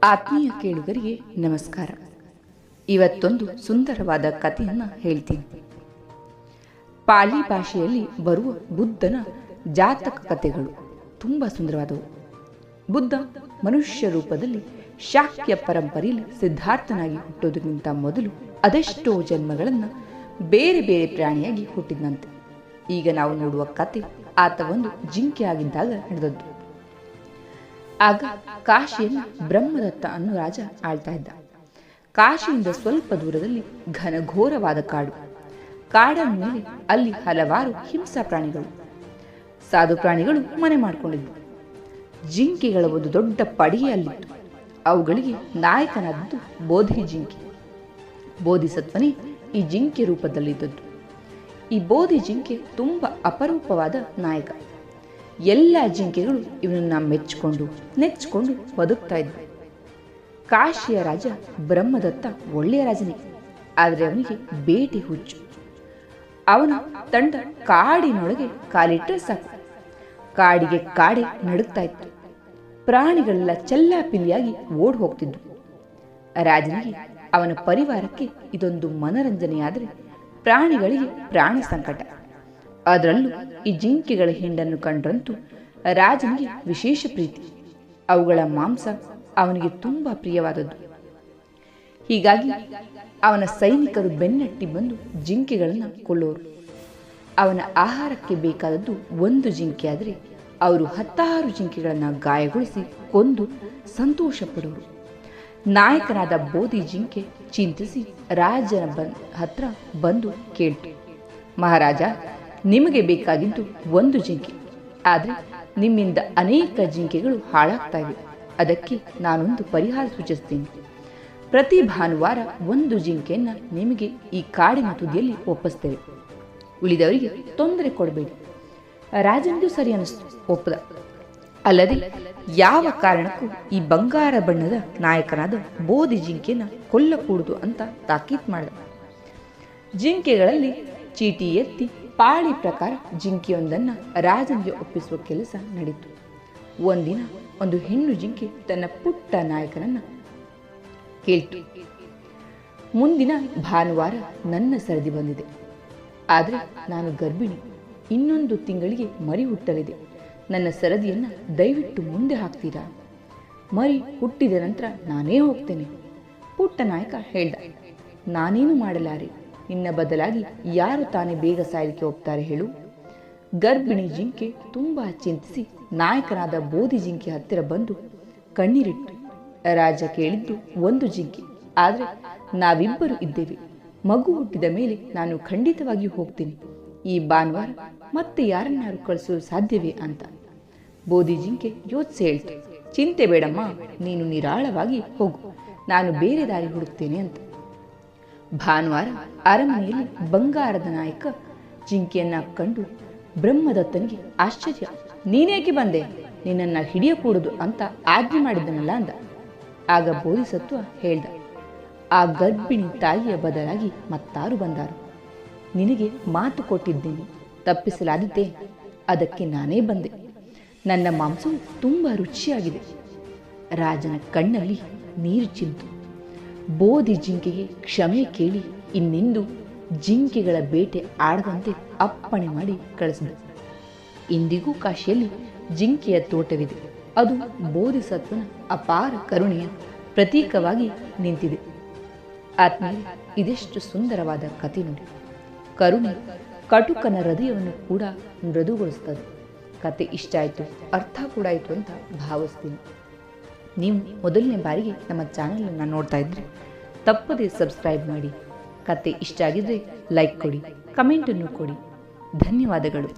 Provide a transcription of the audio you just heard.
ಆತ್ಮೀಯ ಕೇಳುಗರಿಗೆ ನಮಸ್ಕಾರ. ಇವತ್ತೊಂದು ಸುಂದರವಾದ ಕಥೆಯನ್ನು ಹೇಳ್ತೀನಿ. ಪಾಲಿ ಭಾಷೆಯಲ್ಲಿ ಬರುವ ಬುದ್ಧನ ಜಾತಕ ಕಥೆಗಳು ತುಂಬ ಸುಂದರವಾದವು. ಬುದ್ಧ ಮನುಷ್ಯ ರೂಪದಲ್ಲಿ ಶಾಕ್ಯ ಪರಂಪರೆಯಲ್ಲಿ ಸಿದ್ಧಾರ್ಥನಾಗಿ ಹುಟ್ಟೋದಕ್ಕಿಂತ ಮೊದಲು ಅದೆಷ್ಟೋ ಜನ್ಮಗಳನ್ನು ಬೇರೆ ಬೇರೆ ಪ್ರಾಣಿಯಾಗಿ ಹುಟ್ಟಿದಂತೆ. ಈಗ ನಾವು ನೋಡುವ ಕತೆ ಆತ ಒಂದು ಜಿಂಕೆ ಆಗಿದ್ದಾಗ ನಡೆದದ್ದು. ಆಗ ಕಾಶಿಯನ್ನು ಬ್ರಹ್ಮದತ್ತ ಅನ್ನೋ ರಾಜ ಆಳ್ತಾ ಇದ್ದ. ಕಾಶಿಯಿಂದ ಸ್ವಲ್ಪ ದೂರದಲ್ಲಿ ಘನಘೋರವಾದ ಕಾಡು. ಕಾಡಿನ ಮೇಲೆ ಅಲ್ಲಿ ಹಲವಾರು ಹಿಂಸಾ ಪ್ರಾಣಿಗಳು, ಸಾಧು ಪ್ರಾಣಿಗಳು ಮನೆ ಮಾಡಿಕೊಂಡಿದ್ವು. ಜಿಂಕೆಗಳ ಒಂದು ದೊಡ್ಡ ಪಡಿಗೆ ಅಲ್ಲಿತ್ತು. ಅವುಗಳಿಗೆ ನಾಯಕನಾದದ್ದು ಬೋಧಿ ಜಿಂಕೆ. ಬೋಧಿಸತ್ವನೇ ಈ ಜಿಂಕೆ ರೂಪದಲ್ಲಿದ್ದದ್ದು. ಈ ಬೋಧಿ ಜಿಂಕೆ ತುಂಬ ಅಪರೂಪವಾದ ನಾಯಕ. ಎಲ್ಲ ಜಿಂಕೆಗಳು ಇವನನ್ನ ಮೆಚ್ಚಿಕೊಂಡು ನೆಚ್ಚಿಕೊಂಡು ಬದುಕ್ತಾ ಇದ್ವು. ಕಾಶಿಯ ರಾಜ ಬ್ರಹ್ಮದತ್ತ ಒಳ್ಳೆಯ ರಾಜನೇ, ಆದರೆ ಅವನಿಗೆ ಬೇಟೆ ಹುಚ್ಚು. ಅವನ ತಂಡ ಕಾಡಿನೊಳಗೆ ಕಾಲಿಟ್ಟರೆ ಸಾಕು, ಕಾಡಿಗೆ ಕಾಡೆ ನಡುಗ್ತಾ ಇತ್ತು. ಪ್ರಾಣಿಗಳೆಲ್ಲ ಚೆಲ್ಲಾಪಿಲ್ಲಿಯಾಗಿ ಓಡ್ ಹೋಗ್ತಿದ್ವು. ರಾಜನಿಗೆ ಅವನ ಪರಿವಾರಕ್ಕೆ ಇದೊಂದು ಮನರಂಜನೆಯಾದರೆ ಪ್ರಾಣಿಗಳಿಗೆ ಪ್ರಾಣ ಸಂಕಟ. ಅದರಲ್ಲೂ ಈ ಜಿಂಕೆಗಳ ಹಿಂಡನ್ನು ಕಂಡ್ರಂತೂ ರಾಜನಿಗೆ ವಿಶೇಷ ಪ್ರೀತಿ. ಅವುಗಳ ಮಾಂಸ ಅವನಿಗೆ ತುಂಬಾ ಪ್ರಿಯವಾದದ್ದು. ಹೀಗಾಗಿ ಅವನ ಸೈನಿಕರು ಬೆನ್ನಟ್ಟಿ ಬಂದು ಜಿಂಕೆಗಳನ್ನು ಕೊಲ್ಲೋರು. ಅವನ ಆಹಾರಕ್ಕೆ ಬೇಕಾದದ್ದು ಒಂದು ಜಿಂಕೆ ಆದರೆ ಅವರು 10 ಜಿಂಕೆಗಳನ್ನು ಗಾಯಗೊಳಿಸಿ ಕೊಂದು ಸಂತೋಷ ಪಡೋರು. ನಾಯಕನಾದ ಬೋಧಿ ಜಿಂಕೆ ಚಿಂತಿಸಿ ರಾಜನ ಹತ್ರ ಬಂದು ಕೇಳ್ತು, ಮಹಾರಾಜ, ನಿಮಗೆ ಬೇಕಾಗಿದ್ದು ಒಂದು ಜಿಂಕೆ, ಆದರೆ ನಿಮ್ಮಿಂದ ಅನೇಕ ಜಿಂಕೆಗಳು ಹಾಳಾಗ್ತಾ ಇವೆ. ಅದಕ್ಕೆ ನಾನೊಂದು ಪರಿಹಾರ ಸೂಚಿಸ್ತೀನಿ. ಪ್ರತಿ ಭಾನುವಾರ ಒಂದು ಜಿಂಕೆಯನ್ನು ನಿಮಗೆ ಈ ಕಾಡಿನ ತುದಿಯಲ್ಲಿ ಒಪ್ಪಿಸ್ತೇವೆ. ಉಳಿದವರಿಗೆ ತೊಂದರೆ ಕೊಡಬೇಡಿ. ರಾಜನಿಗೂ ಸರಿ ಅನಿಸ್ತು, ಒಪ್ಪದ. ಅಲ್ಲದೆ ಯಾವ ಕಾರಣಕ್ಕೂ ಈ ಬಂಗಾರ ಬಣ್ಣದ ನಾಯಕನಾದ ಬೋಧಿ ಜಿಂಕೆಯನ್ನು ಕೊಲ್ಲಕೂಡದು ಅಂತ ತಾಕೀತು ಮಾಡಿದ. ಜಿಂಕೆಗಳಲ್ಲಿ ಚೀಟಿ ಎತ್ತಿ ಪಾಳಿ ಪ್ರಕಾರ ಜಿಂಕೆಯೊಂದನ್ನು ರಾಜನಿಗೆ ಒಪ್ಪಿಸುವ ಕೆಲಸ ನಡೀತು. ಒಂದಿನ ಒಂದು ಹೆಣ್ಣು ಜಿಂಕೆ ತನ್ನ ಪುಟ್ಟ ನಾಯಕನನ್ನು ಕೇಳ್ತು, ಮುಂದಿನ ಭಾನುವಾರ ನನ್ನ ಸರದಿ ಬಂದಿದೆ, ಆದರೆ ನಾನು ಗರ್ಭಿಣಿ, ಇನ್ನೊಂದು ತಿಂಗಳಿಗೆ ಮರಿ ಹುಟ್ಟಲಿದೆ. ನನ್ನ ಸರದಿಯನ್ನು ದಯವಿಟ್ಟು ಮುಂದೆ ಹಾಕ್ತೀರಾ? ಮರಿ ಹುಟ್ಟಿದ ನಂತರ ನಾನೇ ಹೋಗ್ತೇನೆ. ಪುಟ್ಟ ನಾಯಕ ಹೇಳ್ದ, ನಾನೇನು ಮಾಡಲಾರೆ. ನಿನ್ನ ಬದಲಾಗಿ ಯಾರು ತಾನೇ ಬೇಗ ಸಾಯಲಿಕ್ಕೆ ಹೋಗ್ತಾರೆ ಹೇಳು? ಗರ್ಭಿಣಿ ಜಿಂಕೆ ತುಂಬಾ ಚಿಂತಿಸಿ ನಾಯಕನಾದ ಬೋಧಿ ಜಿಂಕೆ ಹತ್ತಿರ ಬಂದು ಕಣ್ಣೀರಿಟ್ಟು, ರಾಜ ಕೇಳಿದ್ದು ಒಂದು ಜಿಂಕೆ, ಆದರೆ ನಾವಿಬ್ಬರು ಇದ್ದೇವೆ. ಮಗು ಹುಟ್ಟಿದ ಮೇಲೆ ನಾನು ಖಂಡಿತವಾಗಿಯೂ ಹೋಗ್ತೀನಿ. ಈ ಭಾನುವಾರ ಮತ್ತೆ ಯಾರನ್ನಾರು ಕಳಿಸಲು ಸಾಧ್ಯವೇ ಅಂತ. ಬೋಧಿ ಜಿಂಕೆ ಯೋಚಿಸಿ ಹೇಳ್ತು, ಚಿಂತೆ ಬೇಡಮ್ಮ, ನೀನು ನಿರಾಳವಾಗಿ ಹೋಗು, ನಾನು ಬೇರೆ ದಾರಿ ಹುಡುಕ್ತೇನೆ ಅಂತ. ಭಾನುವಾರ ಅರಮನೆಯಲ್ಲಿ ಬಂಗಾರದ ನಾಯಕ ಜಿಂಕೆಯನ್ನ ಕಂಡು ಬ್ರಹ್ಮದತ್ತನಿಗೆ ಆಶ್ಚರ್ಯ. ನೀನೇಕೆ ಬಂದೆ? ನಿನ್ನನ್ನು ಹಿಡಿಯಕೂಡದು ಅಂತ ಆಜ್ಞೆ ಮಾಡಿದ್ದನಲ್ಲ ಅಂದ. ಆಗ ಬೋಧಿಸತ್ವ ಹೇಳ್ದ, ಆ ಗರ್ಭಿಣಿ ತಾಯಿಯ ಬದಲಾಗಿ ಮತ್ತಾರು ಬಂದಾರು. ನಿನಗೆ ಮಾತು ಕೊಟ್ಟಿದ್ದೇನೆ, ತಪ್ಪಿಸಲಾದಿದ್ದೆ. ಅದಕ್ಕೆ ನಾನೇ ಬಂದೆ. ನನ್ನ ಮಾಂಸವು ತುಂಬ ರುಚಿಯಾಗಿದೆ. ರಾಜನ ಕಣ್ಣಲ್ಲಿ ನೀರು ಚಿಂತು. ಬೋಧಿ ಜಿಂಕೆಗೆ ಕ್ಷಮೆ ಕೇಳಿ ಇನ್ನೆಂದು ಜಿಂಕೆಗಳ ಬೇಟೆ ಆಡದಂತೆ ಅಪ್ಪಣೆ ಮಾಡಿ ಕಳಿಸಿದ. ಇಂದಿಗೂ ಕಾಶಿಯಲ್ಲಿ ಜಿಂಕೆಯ ತೋಟವಿದೆ. ಅದು ಬೋಧಿಸತ್ವನ ಅಪಾರ ಕರುಣೆಯ ಪ್ರತೀಕವಾಗಿ ನಿಂತಿದೆ. ಆತ್ಮೀಯ, ಇದೆಷ್ಟು ಸುಂದರವಾದ ಕಥೆ ನೋಡಿ. ಕರುಣೆ ಕಟುಕನ ಹೃದಯವನ್ನು ಕೂಡ ಮೃದುಗೊಳಿಸ್ತದೆ. ಕತೆ ಇಷ್ಟ ಆಯಿತು, ಅರ್ಥ ಕೂಡ ಆಯಿತು ಅಂತ ಭಾವಿಸ್ತೀನಿ. ನೀವು ಮೊದಲನೇ ಬಾರಿಗೆ ನಮ್ಮ ಚಾನಲನ್ನು ನೋಡ್ತಾ ಇದ್ದರೆ ತಪ್ಪದೇ ಸಬ್ಸ್ಕ್ರೈಬ್ ಮಾಡಿ. ಕತೆ ಇಷ್ಟ ಆಗಿದ್ರೆ ಲೈಕ್ ಕೊಡಿ, ಕಮೆಂಟನ್ನು ಕೊಡಿ. ಧನ್ಯವಾದಗಳು.